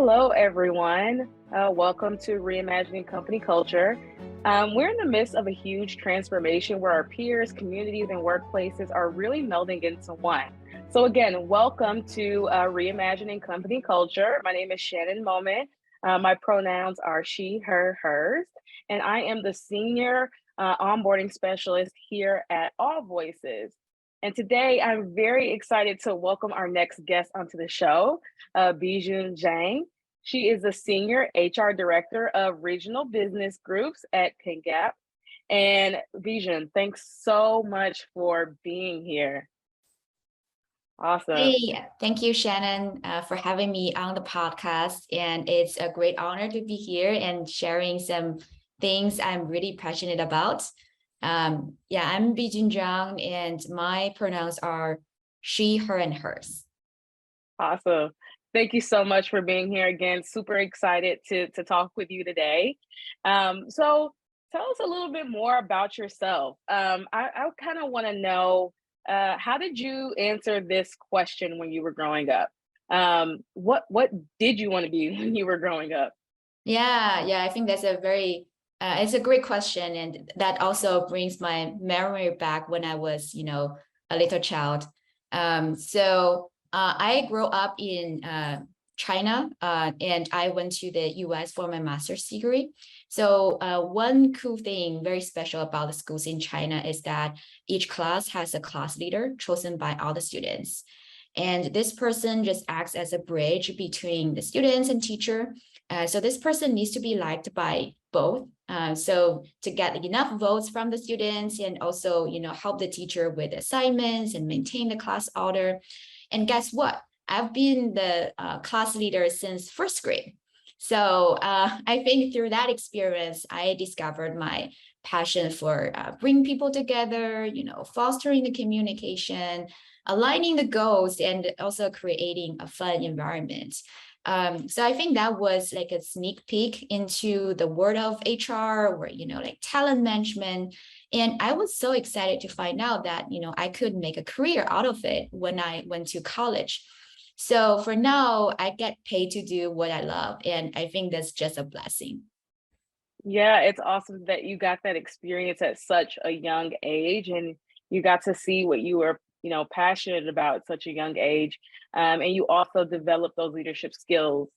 Hello, everyone. Welcome to Reimagining Company Culture. We're in the midst of a huge transformation where our peers, communities, and workplaces are really melding into one. So again, welcome to Reimagining Company Culture. My name is Shannon Moment. My pronouns are she, her, hers, and I am the Senior Onboarding Specialist here at AllVoices. And today I'm very excited to welcome our next guest onto the show, Bijun Zhang. She is the Senior HR Director of Regional Business Groups at PingCAP. And Bijun, thanks so much for being here. Awesome. Hey, thank you, Shannon, for having me on the podcast. And it's a great honor to be here and sharing some things I'm really passionate about. I'm Bijun Zhang, and my pronouns are she, her, and hers. Awesome. Thank you so much for being here again. Super excited to talk with you today. So tell us a little bit more about yourself. I kind of want to know, how did you answer this question when you were growing up? What did you want to be when you were growing up? Yeah, I think that's it's a great question. And that also brings my memory back when I was, a little child. I grew up in China, and I went to the US for my master's degree. So one cool thing very special about the schools in China is that each class has a class leader chosen by all the students. And this person just acts as a bridge between the students and teacher. So this person needs to be liked by both. So to get enough votes from the students and also, help the teacher with assignments and maintain the class order. And guess what? I've been the class leader since first grade. So I think through that experience, I discovered my passion for bringing people together, fostering the communication, aligning the goals, and also creating a fun environment. So I think that was like a sneak peek into the world of HR or, like talent management. And I was so excited to find out that, I could make a career out of it when I went to college. So for now, I get paid to do what I love. And I think that's just a blessing. Yeah, it's awesome that you got that experience at such a young age and you got to see what you were, passionate about at such a young age. And you also developed those leadership skills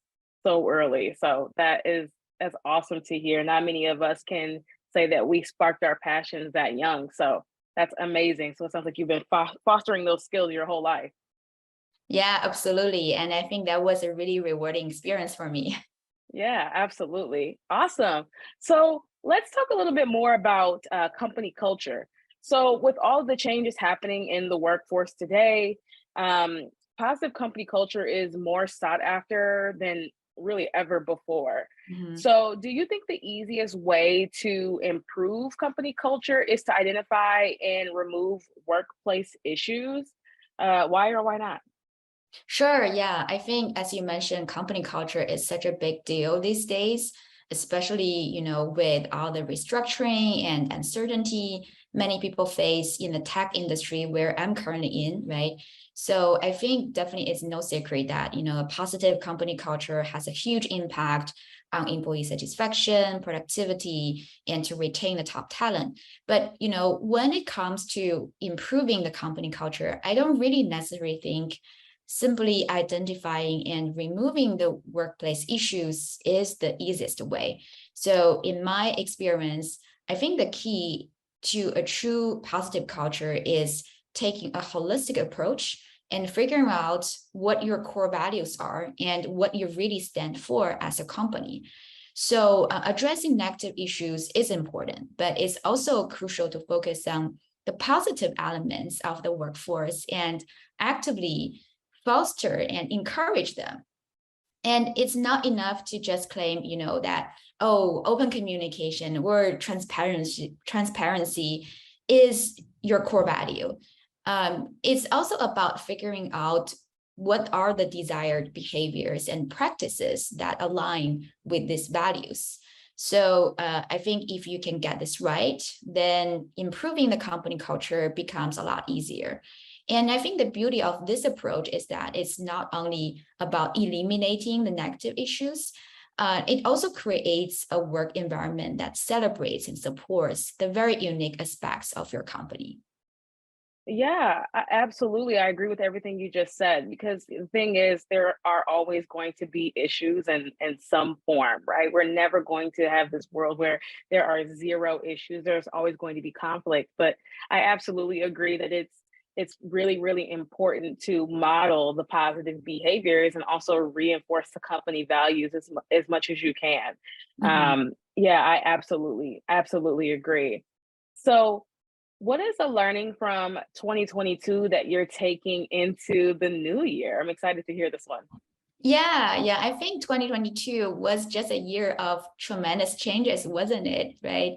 so early. So that's awesome to hear. Not many of us can say that we sparked our passions that young. So that's amazing. So it sounds like you've been fostering those skills your whole life. Yeah, absolutely. And I think that was a really rewarding experience for me. Yeah, absolutely. Awesome. So let's talk a little bit more about company culture. So, with all the changes happening in the workforce today, positive company culture is more sought after than really ever before. Mhm. So, do you think the easiest way to improve company culture is to identify and remove workplace issues? Why or why not? Sure. Yeah. I think, as you mentioned, company culture is such a big deal these days, especially, with all the restructuring and uncertainty many people face in the tech industry where I'm currently in, right? So I think definitely it's no secret that, a positive company culture has a huge impact on employee satisfaction, productivity, and to retain the top talent. But, when it comes to improving the company culture, I don't really necessarily think simply identifying and removing the workplace issues is the easiest way. So in my experience, I think the key to a true positive culture is taking a holistic approach and figuring out what your core values are and what you really stand for as a company. So addressing negative issues is important, but it's also crucial to focus on the positive elements of the workforce and actively foster and encourage them. And it's not enough to just claim, that, open communication or transparency is your core value. It's also about figuring out what are the desired behaviors and practices that align with these values. So I think if you can get this right, then improving the company culture becomes a lot easier. And I think the beauty of this approach is that it's not only about eliminating the negative issues, it also creates a work environment that celebrates and supports the very unique aspects of your company. Yeah, absolutely. I agree with everything you just said because the thing is, there are always going to be issues in some form, right? We're never going to have this world where there are zero issues. There's always going to be conflict. But I absolutely agree that it's really, really important to model the positive behaviors and also reinforce the company values as much as you can. Mhm. Yeah, I absolutely agree. So what is a learning from 2022 that you're taking into the new year? I'm excited to hear this one. Yeah, I think 2022 was just a year of tremendous changes, wasn't it? Right.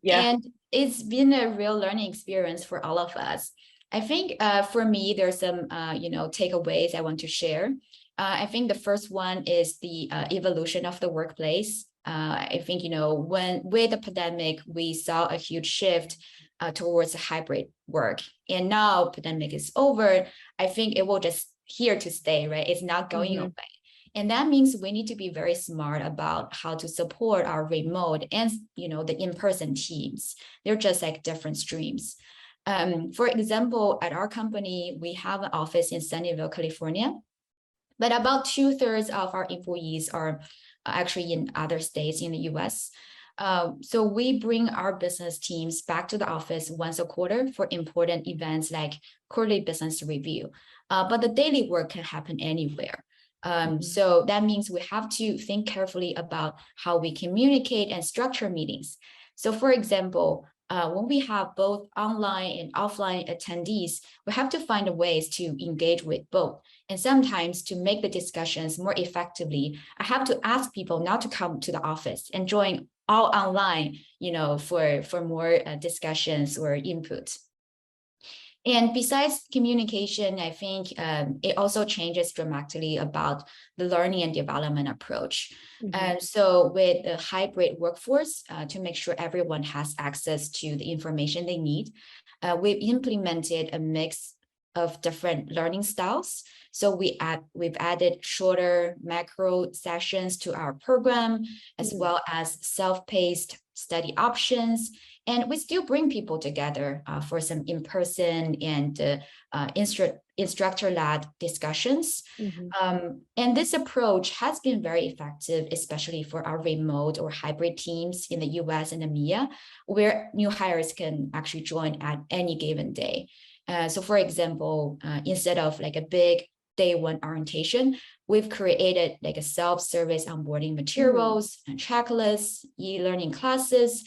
Yeah. And it's been a real learning experience for all of us. I think for me, there's some, takeaways I want to share. I think the first one is the evolution of the workplace. I think, when with the pandemic, we saw a huge shift towards hybrid work. And now pandemic is over, I think it will just here to stay, right? It's not going Hmm. away. And that means we need to be very smart about how to support our remote and the in-person teams. They're just like different streams. For example, at our company, we have an office in Sunnyvale, California, but about 2/3 of our employees are actually in other states in the US. So we bring our business teams back to the office once a quarter for important events like quarterly business review. But the daily work can happen anywhere. Hmm. So that means we have to think carefully about how we communicate and structure meetings. So for example, when we have both online and offline attendees, we have to find ways to engage with both. And sometimes to make the discussions more effectively, I have to ask people not to come to the office and join all online, for more discussions or input. And besides communication, I think it also changes dramatically about the learning and development approach. Hmm. And so with the hybrid workforce, to make sure everyone has access to the information they need, we've implemented a mix of different learning styles. So we've added shorter macro sessions to our program, as well as self-paced study options. And we still bring people together for some in-person and instructor-led discussions. Hmm. And this approach has been very effective, especially for our remote or hybrid teams in the US and EMEA, where new hires can actually join at any given day. So for example, instead of like a big day one orientation, we've created like a self-service onboarding materials and checklists, e-learning classes,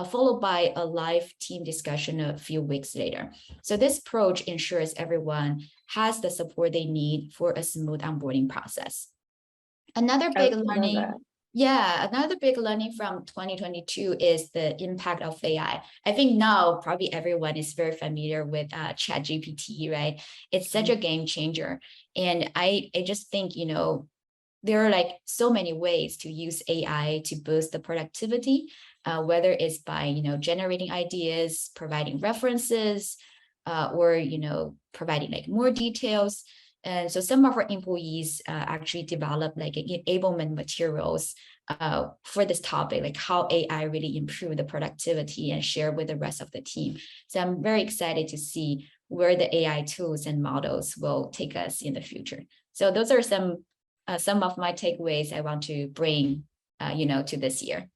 followed by a live team discussion a few weeks later. So this approach ensures everyone has the support they need for a smooth onboarding process. Another I big love that. learning, yeah, another big learning from 2022 is the impact of AI. I think now probably everyone is very familiar with ChatGPT, right? It's such a Mhm. game changer. And I just think, there are like so many ways to use AI to boost the productivity, whether it's by generating ideas, providing references, or providing like more details. And so some of our employees actually develop like enablement materials for this topic, like how AI really improve the productivity and share with the rest of the team. So I'm very excited to see where the AI tools and models will take us in the future. So those are some of my takeaways I want to bring, to this year.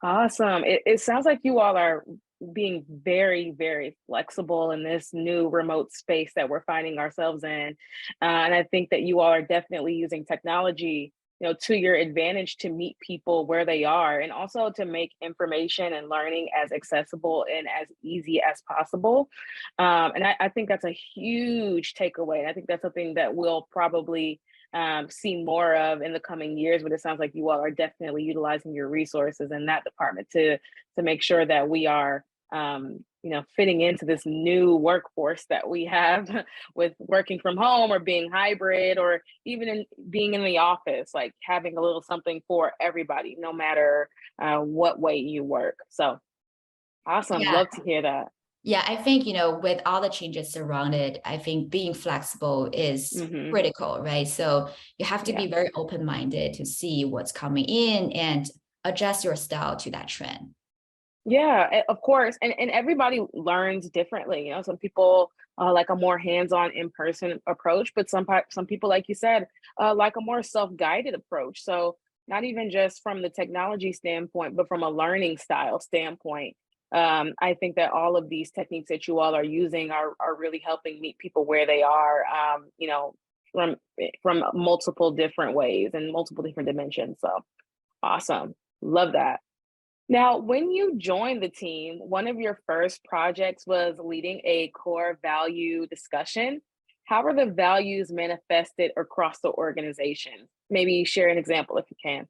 Awesome. It sounds like you all are being very, very flexible in this new remote space that we're finding ourselves in. And I think that you all are definitely using technology, to your advantage to meet people where they are and also to make information and learning as accessible and as easy as possible. And I think that's a huge takeaway. And I think that's something that we'll probably see more of in the coming years. But it sounds like you all are definitely utilizing your resources in that department to make sure that we are fitting into this new workforce that we have with working from home or being hybrid or even in being in the office, like having a little something for everybody, no matter what way you work. So awesome. Yeah, Love to hear that. Yeah, I think, with all the changes surrounded, I think being flexible is Hmm. critical, right? So you have to Yeah. be very open-minded to see what's coming in and adjust your style to that trend. Yeah, of course. And everybody learns differently. Some people like a more hands-on in-person approach, but some people, like you said, like a more self-guided approach. So not even just from the technology standpoint, but from a learning style standpoint. I think that all of these techniques that you all are using are really helping meet people where they are, from multiple different ways and multiple different dimensions. So awesome. Love that. Now, when you joined the team, one of your first projects was leading a core value discussion. How are the values manifested across the organization? Maybe share an example if you can.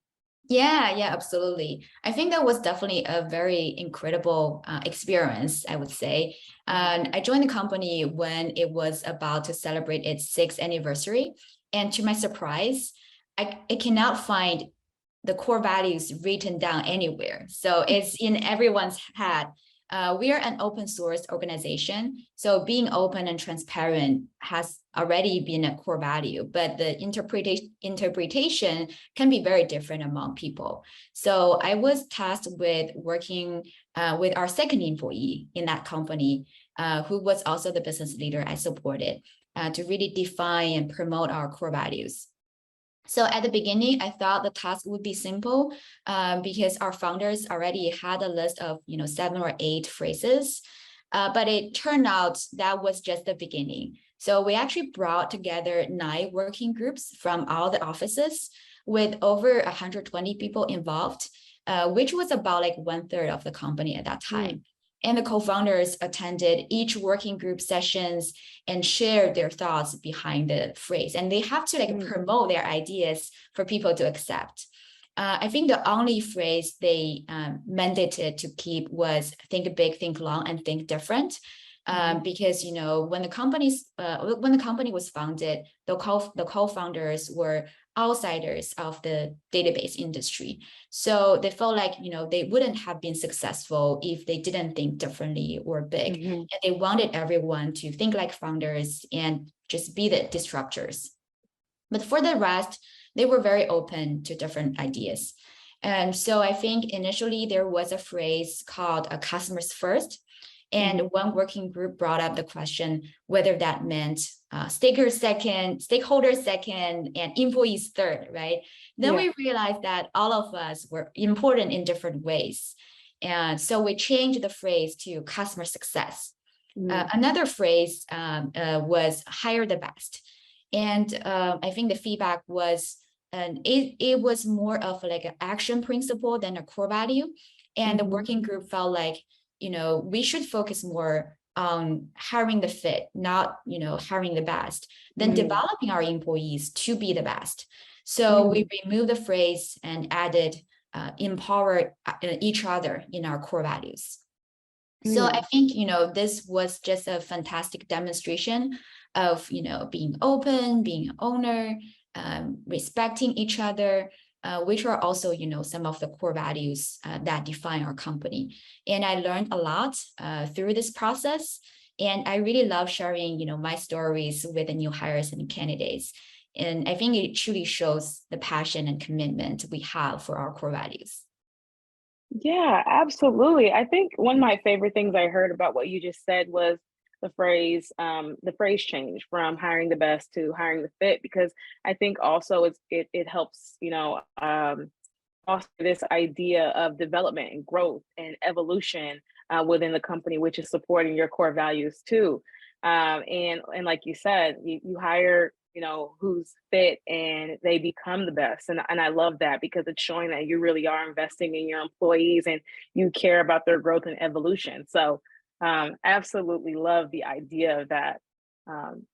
Yeah, absolutely. I think that was definitely a very incredible experience, I would say. And I joined the company when it was about to celebrate its sixth anniversary. And to my surprise, I cannot find the core values written down anywhere. So it's in everyone's head. We are an open source organization. So being open and transparent has already been a core value, but the interpretation can be very different among people. So I was tasked with working with our second employee in that company, who was also the business leader I supported, to really define and promote our core values. So at the beginning, I thought the task would be simple, because our founders already had a list of 7 or 8 phrases, but it turned out that was just the beginning. So we actually brought together 9 working groups from all the offices with over 120 people involved, which was about like 1/3 of the company at that Mm, time. And the co-founders attended each working group sessions and share their thoughts behind the phrase. And they have to like mm, promote their ideas for people to accept. I think the only phrase they mandated to keep was think big, think long, and think different. mhm, Because when the company was founded, the co-founders were outsiders of the database industry, so they felt like they wouldn't have been successful if they didn't think differently or big, mhm, and they wanted everyone to think like founders and just be the disruptors. But for the rest, they were very open to different ideas. And so I think initially there was a phrase called customers first. And mhm. one working group brought up the question whether that meant stakeholders second, and employees third, right? Then Yeah. we realized that all of us were important in different ways. And so we changed the phrase to customer success. Mm, Another phrase was hire the best. And I think the feedback was, and it was more of like an action principle than a core value. And the mhm, working group felt like, we should focus more on hiring the fit, not, hiring the best, then mm, developing our employees to be the best. So we mm, removed the phrase and added empower each other in our core values. So I mm. think, this was just a fantastic demonstration of, being open, being an owner, respecting each other, which are also, some of the core values that define our company. And I learned a lot through this process. And I really love sharing, my stories with the new hires and candidates. And I think it truly shows the passion and commitment we have for our core values. Yeah, absolutely. I think one of my favorite things I heard about what you just said was the phrase change from hiring the best to hiring the fit, because I think also it helps, foster this idea of development and growth and evolution within the company, which is supporting your core values too. And like you said, you hire who's fit and they become the best, and I love that because it's showing that you really are investing in your employees and you care about their growth and evolution. So absolutely love the idea of that. um,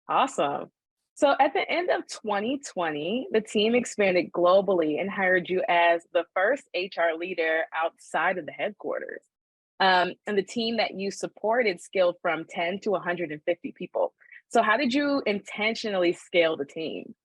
Awesome. So at the end of 2020, the team expanded globally and hired you as the first HR leader outside of the headquarters. And the team that you supported scaled from 10 to 150 people. So how did you intentionally scale the team?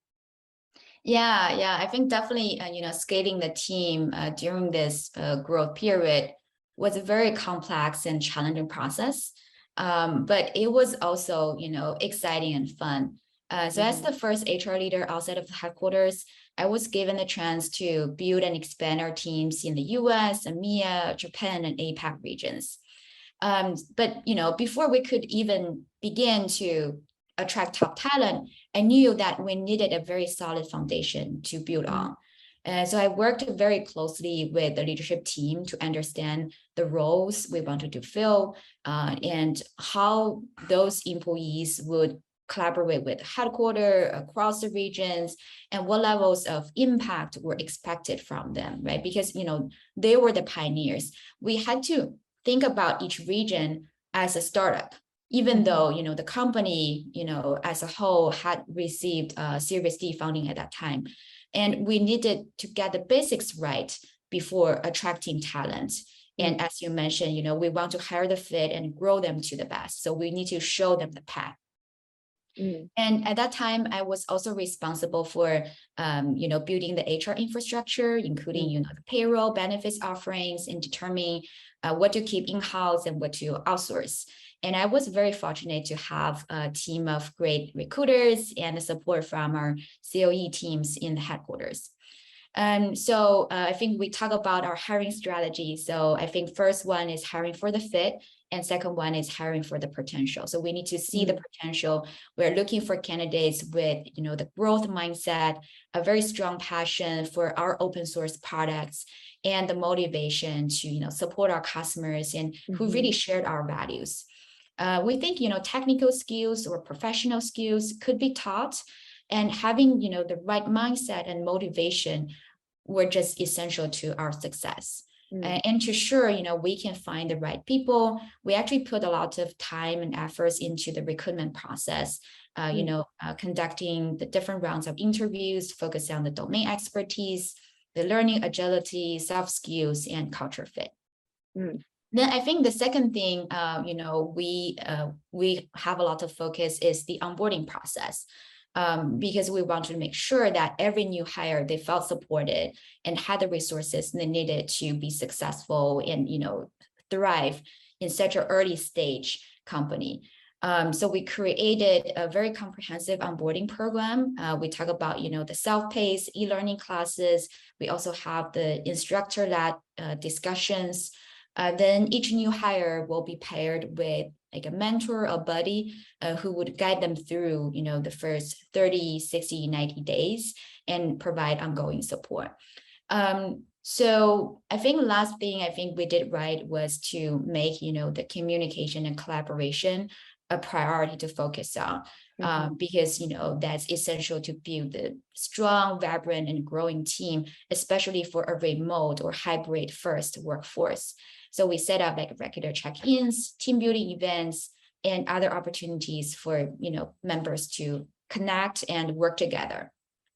Yeah, I think definitely, scaling the team during this growth period was a very complex and challenging process. But it was also, exciting and fun. So as the first HR leader outside of the headquarters, I was given the chance to build and expand our teams in the US, EMEA, Japan, and APAC regions. But before we could even begin to attract top talent, I knew that we needed a very solid foundation to build on. So I worked very closely with the leadership team to understand the roles we wanted to fill and how those employees would collaborate with headquarters across the regions and what levels of impact were expected from them, right? Because, they were the pioneers. We had to think about each region as a startup, even though, the company, as a whole had received Series D funding at that time. And we needed to get the basics right before attracting talent. And as you mentioned, we want to hire the fit and grow them to the best. So we need to show them the path. And at that time, I was also responsible for, building the HR infrastructure, including, the payroll, benefits offerings, and determining what to keep in-house and what to outsource. And I was very fortunate to have a team of great recruiters and the support from our COE teams in the headquarters. So I think we talk about our hiring strategy. So I think first one is hiring for the fit, and second one is hiring for the potential. So we need to see the potential. We're looking for candidates with, the growth mindset, a very strong passion for our open source products, and the motivation to, support our customers and who really shared our values. We think, technical skills or professional skills could be taught, and having, the right mindset and motivation were just essential to our success. And to sure, we can find the right people, we actually put a lot of time and efforts into the recruitment process, conducting the different rounds of interviews, focusing on the domain expertise, the learning agility, soft skills, and culture fit. Then I think the second thing, we have a lot of focus is the onboarding process. Because we want to make sure that every new hire, they felt supported and had the resources they needed to be successful and, thrive in such an early stage company. So we created a very comprehensive onboarding program. We talk about, the self-paced e-learning classes. We also have the instructor-led discussions. Then each new hire will be paired with like a mentor or buddy who would guide them through, the first 30, 60, 90 days and provide ongoing support. So I think the last thing I think we did right was to make, the communication and collaboration a priority to focus on, because, that's essential to build a strong, vibrant, and growing team, especially for a remote or hybrid first workforce. So we set up like regular check-ins, team building events, and other opportunities for, members to connect and work together.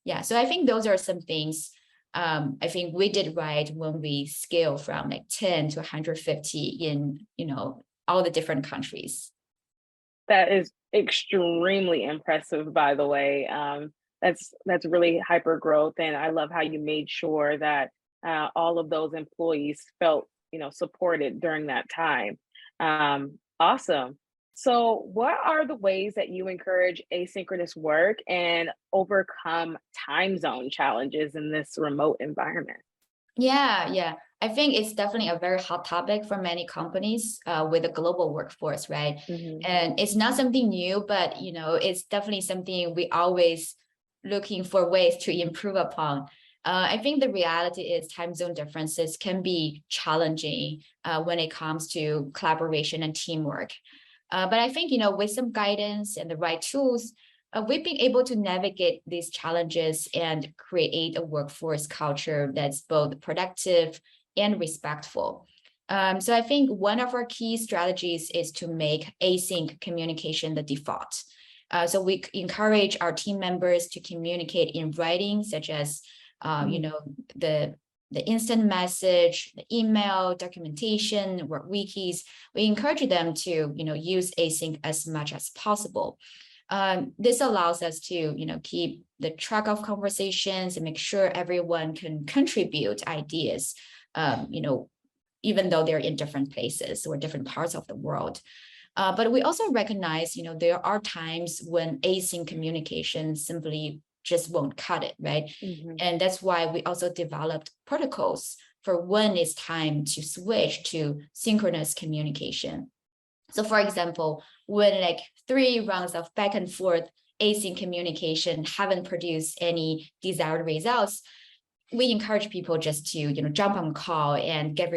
Yeah, so I think those are some things I think we did right when we scale from like 10 to 150 in, all the different countries. That is extremely impressive, by the way. That's really hyper growth, and I love how you made sure that all of those employees felt, supported during that time. Awesome. So, what are the ways that you encourage asynchronous work and overcome time zone challenges in this remote environment? Yeah. I think it's definitely a very hot topic for many companies with a global workforce, right? And it's not something new, but it's definitely something we always looking for ways to improve upon. I think the reality is time zone differences can be challenging when it comes to collaboration and teamwork. But I think, with some guidance and the right tools, we've been able to navigate these challenges and create a workforce culture that's both productive and respectful. So I think one of our key strategies is to make async communication the default. So we encourage our team members to communicate in writing, such as the instant message, the email, documentation, work wikis. We encourage them to use async as much as possible. This allows us to keep the track of conversations and make sure everyone can contribute ideas even though they're in different places or different parts of the world. But we also recognize, there are times when async communication simply just won't cut it, right? Mm-hmm. And that's why we also developed protocols for when it's time to switch to synchronous communication. So for example, when like 3 rounds of back and forth async communication haven't produced any desired results, we encourage people just to jump on call and get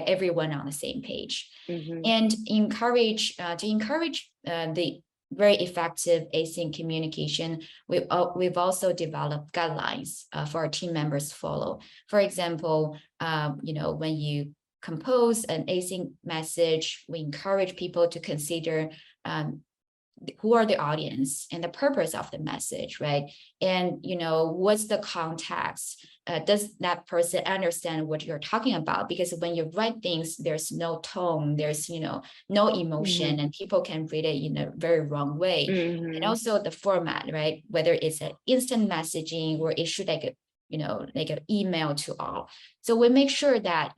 everyone on the same page, Mm-hmm. and encourage the very effective async communication. We've also developed guidelines for our team members to follow. For example, when you compose an async message, we encourage people to consider who are the audience and the purpose of the message, right? And what's the context? Does that person understand what you're talking about? Because when you write things, there's no tone, there's no emotion, and people can read it in a very wrong way. And also the format, right? Whether it's an instant messaging or it should like an email to all. So we make sure that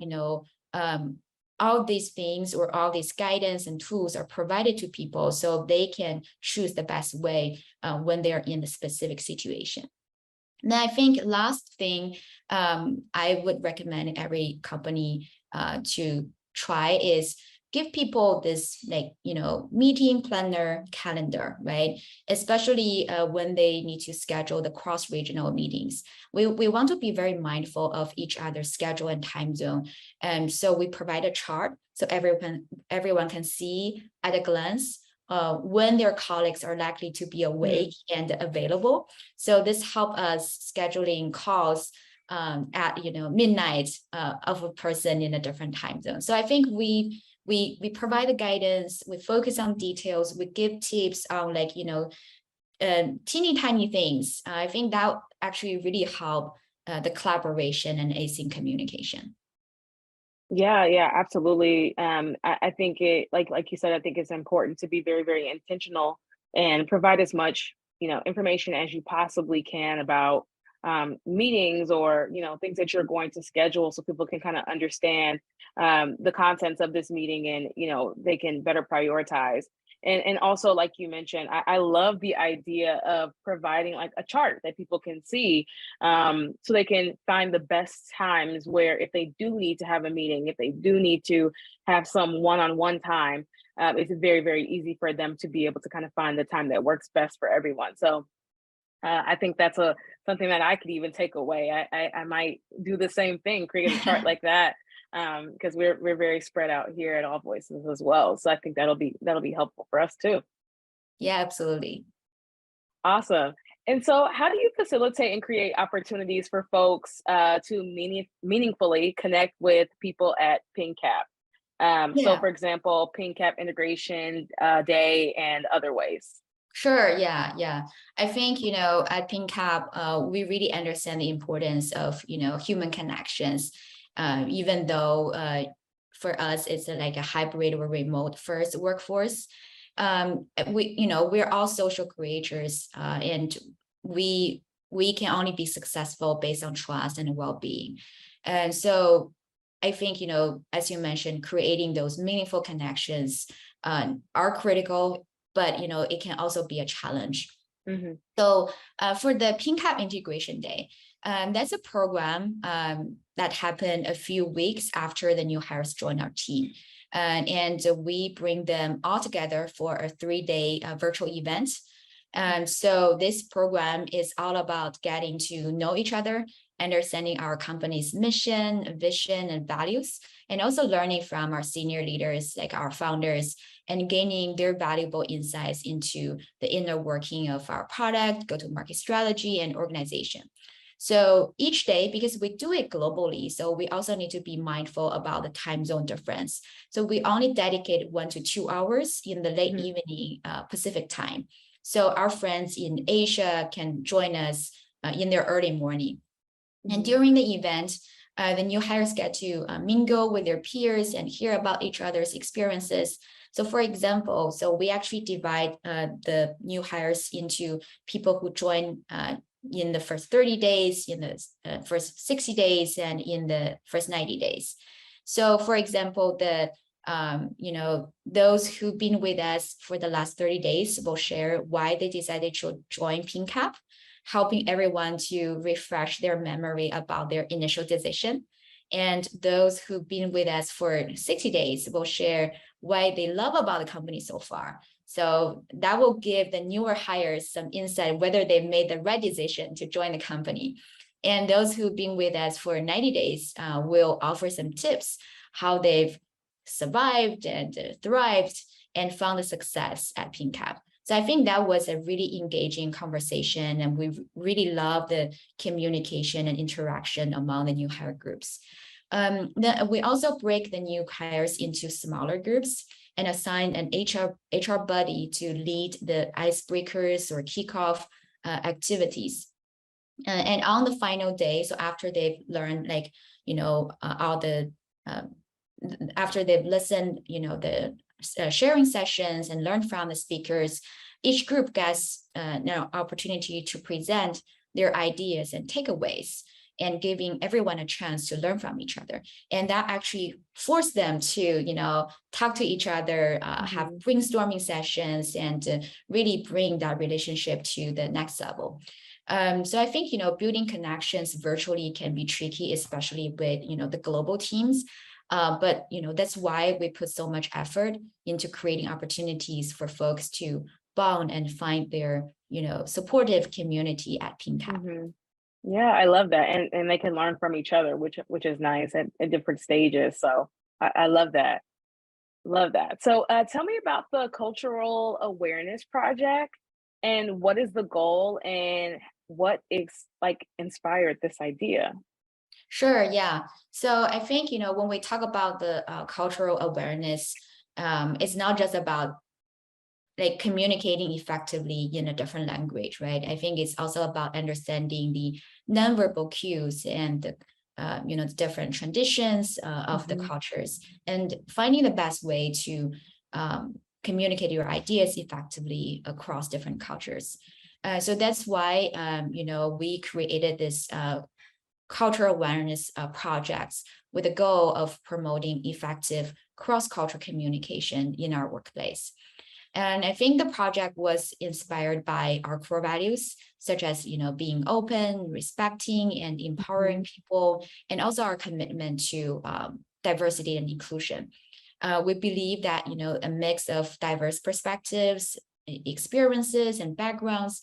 all these things or all these guidance and tools are provided to people so they can choose the best way when they're in a specific situation. And I think last thing I would recommend every company to try is give people this meeting planner calendar, right? Especially when they need to schedule the cross-regional meetings. We want to be very mindful of each other's schedule and time zone. And so we provide a chart so everyone can see at a glance when their colleagues are likely to be awake and available. So this helps us scheduling calls at midnight of a person in a different time zone. So I think we provide the guidance, we focus on details, we give tips on teeny tiny things. I think that actually really help the collaboration and async communication. Yeah, absolutely. I think it, like you said, I think it's important to be very, very intentional and provide as much, information as you possibly can about meetings or, things that you're going to schedule so people can kind of understand the contents of this meeting and, they can better prioritize. And also, like you mentioned, I love the idea of providing like a chart that people can see so they can find the best times where if they do need to have a meeting, if they do need to have some one-on-one time, it's very, very easy for them to be able to kind of find the time that works best for everyone. So I think that's something that I could even take away. I might do the same thing, create a chart like that, because we're very spread out here at AllVoices as well. So I think that'll be helpful for us too. Yeah, absolutely. Awesome. And so, how do you facilitate and create opportunities for folks to meaningfully connect with people at PingCAP? So, Yeah. for example, PingCAP Integration Day and other ways. Sure. Yeah. I think, at PingCAP, we really understand the importance of, human connections, even though for us, it's like a hybrid or remote first workforce. We're all social creators, and we can only be successful based on trust and well-being. And so I think, as you mentioned, creating those meaningful connections are critical, but it can also be a challenge. Mm-hmm. So for the PingCAP Integration Day, that's a program that happened a few weeks after the new hires joined our team. And we bring them all together for a 3-day virtual event. So this program is all about getting to know each other, understanding our company's mission, vision, and values, and also learning from our senior leaders, like our founders, and gaining their valuable insights into the inner working of our product, go-to-market strategy, and organization. So each day, because we do it globally, so we also need to be mindful about the time zone difference. So we only dedicate 1 to 2 hours in the late evening Pacific time. So our friends in Asia can join us in their early morning. And during the event, the new hires get to mingle with their peers and hear about each other's experiences. So for example, so we actually divide the new hires into people who join in the first 30 days, in the first 60 days, and in the first 90 days. So for example, those who've been with us for the last 30 days will share why they decided to join PingCAP, helping everyone to refresh their memory about their initial decision. And those who've been with us for 60 days will share why they love about the company so far. So that will give the newer hires some insight whether they made the right decision to join the company. And those who've been with us for 90 days will offer some tips how they've survived and thrived and found the success at PingCAP. So I think that was a really engaging conversation, and we really love the communication and interaction among the new hire groups. Then we also break the new hires into smaller groups and assign an HR buddy to lead the icebreakers or kickoff activities. And on the final day, so after they've learned all the after they've listened, the sharing sessions and learned from the speakers, each group gets opportunity to present their ideas and takeaways, and giving everyone a chance to learn from each other. And that actually forced them to, talk to each other, have brainstorming sessions, and really bring that relationship to the next level. So I think, building connections virtually can be tricky, especially with, the global teams. But, that's why we put so much effort into creating opportunities for folks to bond and find their, supportive community at PingCAP. Yeah, I love that. And they can learn from each other, which is nice at different stages. So I love that. Love that. So tell me about the Cultural Awareness Project, and what is the goal, and what is inspired this idea? Sure, yeah. So I think, when we talk about the cultural awareness, it's not just about communicating effectively in a different language, right? I think it's also about understanding the nonverbal cues and the different traditions of the cultures, and finding the best way to communicate your ideas effectively across different cultures. So that's why we created this cultural awareness projects with the goal of promoting effective cross-cultural communication in our workplace. And I think the project was inspired by our core values, such as, being open, respecting, and empowering people, and also our commitment to diversity and inclusion. We believe that, a mix of diverse perspectives, experiences, and backgrounds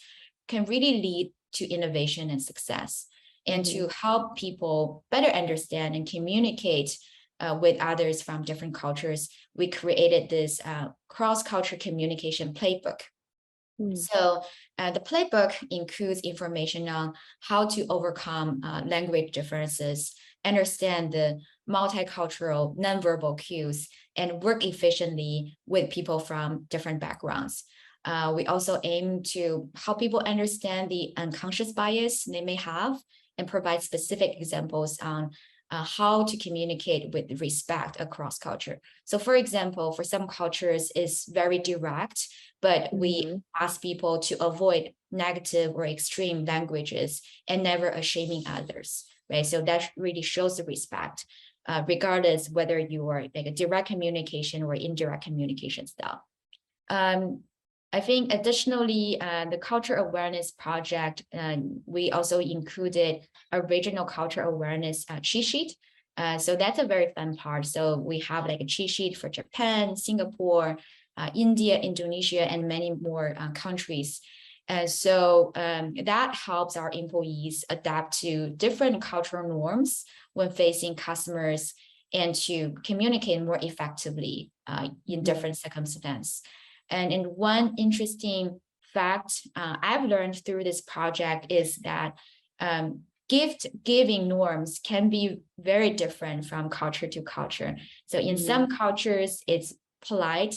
can really lead to innovation and success. And to help people better understand and communicate with others from different cultures, we created this cross-cultural communication playbook. So the playbook includes information on how to overcome language differences, understand the multicultural nonverbal cues, and work efficiently with people from different backgrounds. We also aim to help people understand the unconscious bias they may have, and provide specific examples on how to communicate with respect across culture. So for example, for some cultures, it's very direct, but we ask people to avoid negative or extreme languages and never shaming others, right? So that really shows the respect, regardless whether you are a direct communication or indirect communication style. I think additionally, the Culture Awareness Project, we also included a regional culture awareness cheat sheet. So that's a very fun part. So we have a cheat sheet for Japan, Singapore, India, Indonesia, and many more countries. So that helps our employees adapt to different cultural norms when facing customers, and to communicate more effectively in different circumstances. And in one interesting fact I've learned through this project is that gift giving norms can be very different from culture to culture. So in some cultures, it's polite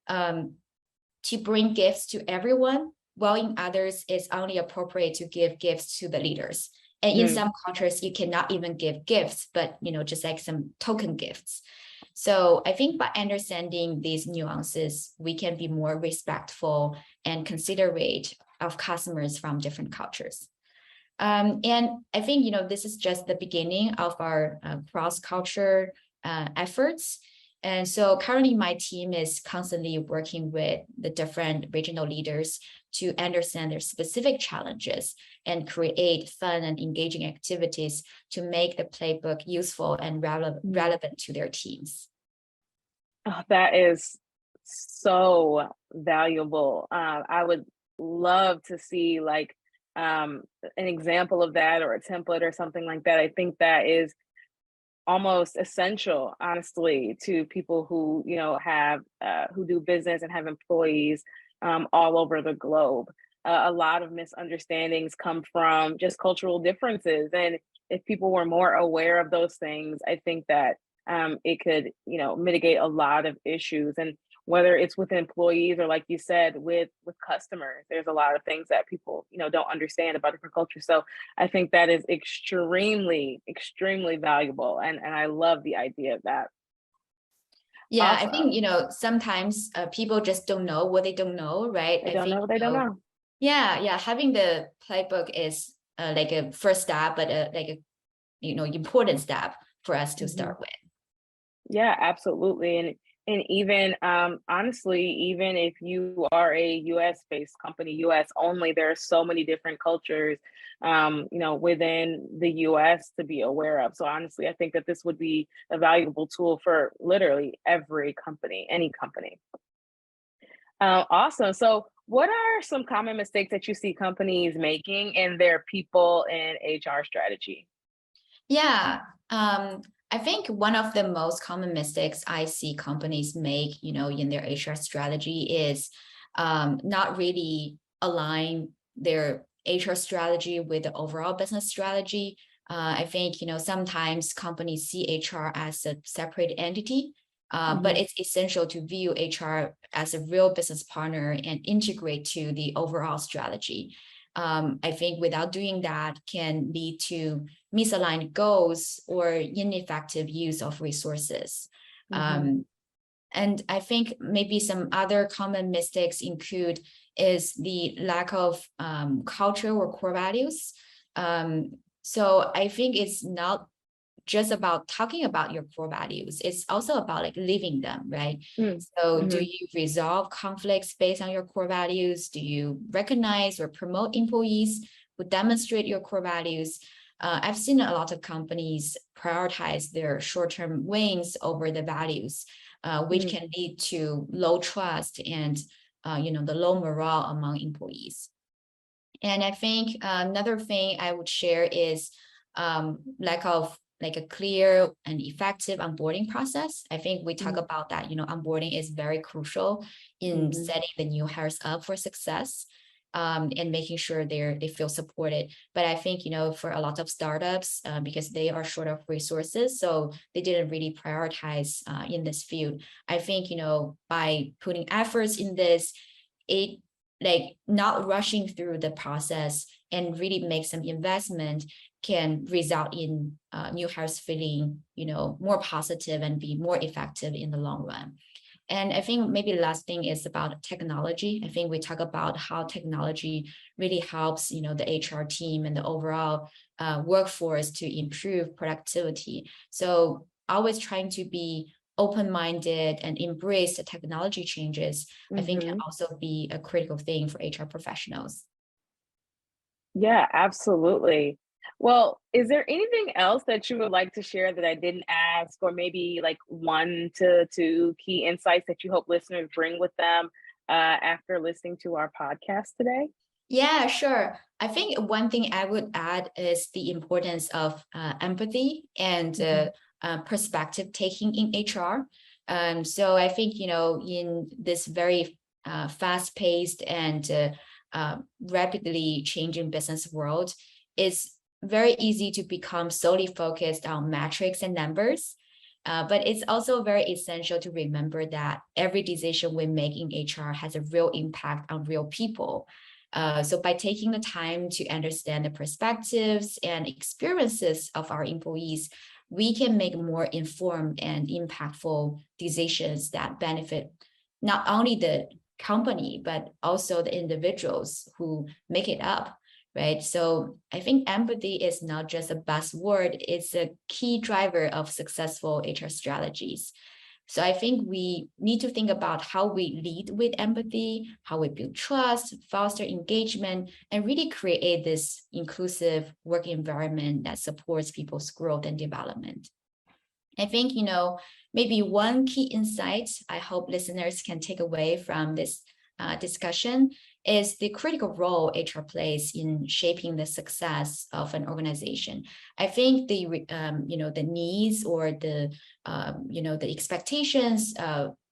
to bring gifts to everyone, while in others, it's only appropriate to give gifts to the leaders. And in some cultures, you cannot even give gifts, but just some token gifts. So I think by understanding these nuances, we can be more respectful and considerate of customers from different cultures. And I think, this is just the beginning of our cross-culture efforts. And so currently my team is constantly working with the different regional leaders to understand their specific challenges and create fun and engaging activities to make the playbook useful and relevant to their teams. Oh, that is so valuable. I would love to see like an example of that or a template or something like that. I think that is almost essential, honestly, to people who have who do business and have employees all over the globe. A lot of misunderstandings come from just cultural differences, and if people were more aware of those things, I think that it could mitigate a lot of issues. And whether it's with employees or, like you said, with customers, there's a lot of things that people don't understand about different cultures. So I think that is extremely, extremely valuable. And I love the idea of that. Yeah, I think, Awesome. sometimes people just don't know what they don't know, right? They I don't think, know what they don't know. yeah, having the playbook is like a first step, but like a, important step for us to Mhm. start with. Yeah, absolutely. And even honestly, even if you are a US based company, US only, there are so many different cultures within the US to be aware of. So honestly, I think that this would be a valuable tool for literally every company, any company. Awesome. So what are some common mistakes that you see companies making in their people and HR strategy? Yeah, I think one of the most common mistakes I see companies make, in their HR strategy is not really align their HR strategy with the overall business strategy. I think, sometimes companies see HR as a separate entity, but Hmm. it's essential to view HR as a real business partner and integrate to the overall strategy. I think without doing that can lead to misaligned goals or ineffective use of resources. Hmm. Um, and I think maybe some other common mistakes include is the lack of culture or core values. So I think it's not just about talking about your core values. It's also about like living them, right? So do Mm-hmm. you resolve conflicts based on your core values? Do you recognize or promote employees who demonstrate your core values? I've seen a lot of companies prioritize their short-term wins over the values, which can lead to low trust and the low morale among employees. And I think another thing I would share is lack of like a clear and effective onboarding process. I think we talk about that, onboarding is very crucial in Mm-hmm. setting the new hires up for success, and making sure they feel supported. But I think, for a lot of startups, because they are short of resources, so they didn't really prioritize in this field. I think, by putting efforts in this, it like not rushing through the process and really make some investment can result in new hires feeling more positive and be more effective in the long run. And I think maybe the last thing is about technology. I think we talk about how technology really helps the HR team and the overall workforce to improve productivity. So always trying to be open-minded and embrace the technology changes, I think can Mm-hmm. also be a critical thing for HR professionals. Yeah, absolutely. Well, is there anything else that you would like to share that I didn't ask, or maybe like 1 to 2 key insights that you hope listeners bring with them after listening to our podcast today? Yeah, sure. I think one thing I would add is the importance of empathy and Hmm. perspective taking in HR. So I think, in this very fast-paced and rapidly changing business world, it's very easy to become solely focused on metrics and numbers. But it's also very essential to remember that every decision we make in HR has a real impact on real people. So by taking the time to understand the perspectives and experiences of our employees, we can make more informed and impactful decisions that benefit not only the company, but also the individuals who make it up, right? So I think empathy is not just a buzzword, it's a key driver of successful HR strategies. So I think we need to think about how we lead with empathy, how we build trust, foster engagement, and really create this inclusive work environment that supports people's growth and development. I think, maybe one key insight I hope listeners can take away from this discussion is the critical role HR plays in shaping the success of an organization. I think the needs or the expectations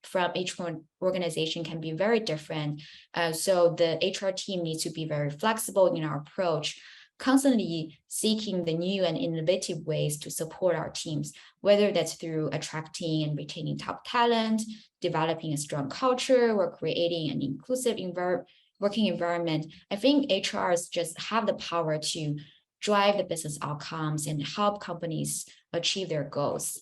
from each organization can be very different. So the HR team needs to be very flexible in our approach, constantly seeking the new and innovative ways to support our teams, whether that's through attracting and retaining top talent, developing a strong culture, or creating an inclusive working environment. I think HRs just have the power to drive the business outcomes and help companies achieve their goals.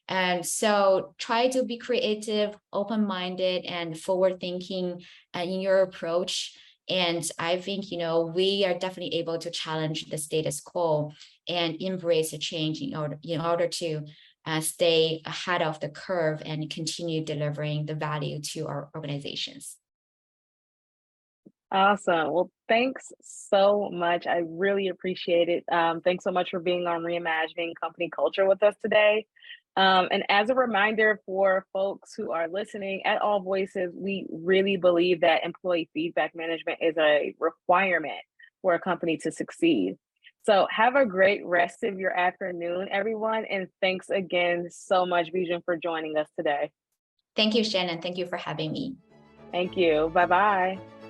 And so try to be creative, open-minded, and forward-thinking in your approach. And I think, we are definitely able to challenge the status quo and embrace a change in order to stay ahead of the curve and continue delivering the value to our organizations. Awesome. Well, thanks so much. I really appreciate it. Thanks so much for being on Reimagining Company Culture with us today. And as a reminder for folks who are listening, at AllVoices, we really believe that employee feedback management is a requirement for a company to succeed. So have a great rest of your afternoon, everyone. And thanks again so much, Bijun, for joining us today. Thank you, Shannon. Thank you for having me. Thank you. Bye-bye.